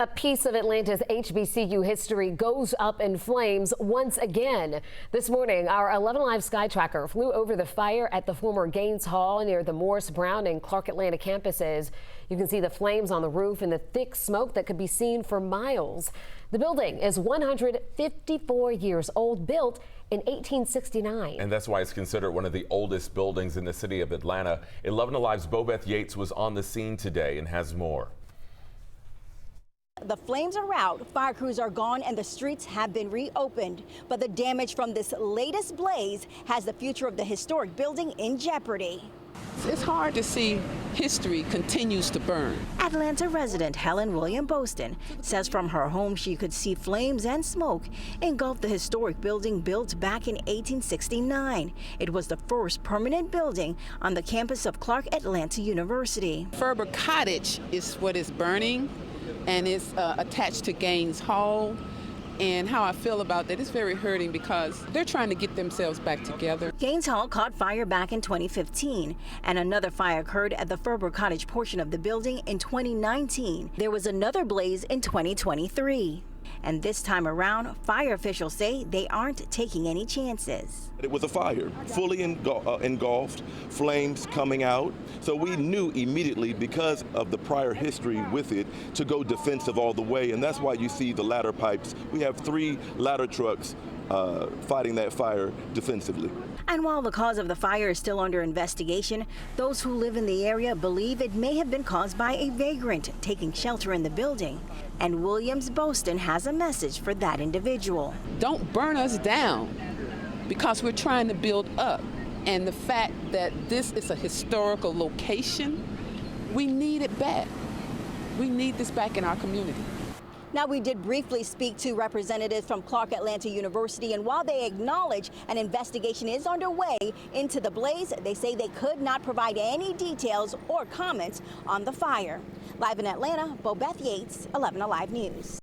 A piece of Atlanta's HBCU history goes up in flames once again. This morning, our 11 Alive Sky Tracker flew over the fire at the former Gaines Hall near the Morris Brown and Clark Atlanta campuses. You can see the flames on the roof and the thick smoke that could be seen for miles. The building is 154 years old, built in 1869. And that's why it's considered one of the oldest buildings in the city of Atlanta. 11 Alive's Bobeth Yates was on the scene today and has more. The flames are out, fire crews are gone, and the streets have been reopened. But the damage from this latest blaze has the future of the historic building in jeopardy. It's hard to see history continues to burn. Atlanta resident Helen William Boston says from her home she could see flames and smoke engulf the historic building built back in 1869. It was the first permanent building on the campus of Clark Atlanta University. Ferber Cottage is what is burning, and it's attached to Gaines Hall. And how I feel about that is very hurting because they're trying to get themselves back together. Gaines Hall caught fire back in 2015, and another fire occurred at the Ferber Cottage portion of the building in 2019. There was another blaze in 2023. And this time around, fire officials say they aren't taking any chances. It was a fire, fully engulfed, flames coming out. So we knew immediately, because of the prior history with it, to go defensive all the way. And that's why you see the ladder pipes. We have 3 ladder trucks fighting that fire defensively. And while the cause of the fire is still under investigation, those who live in the area believe it may have been caused by a vagrant taking shelter in the building. And Williams Boston has a message for that individual. Don't burn us down because we're trying to build up. And the fact that this is a historical location, we need it back. We need this back in our community. Now, we did briefly speak to representatives from Clark Atlanta University, and while they acknowledge an investigation is underway into the blaze, they say they could not provide any details or comments on the fire. Live in Atlanta, Bobeth Yates, 11 Alive News.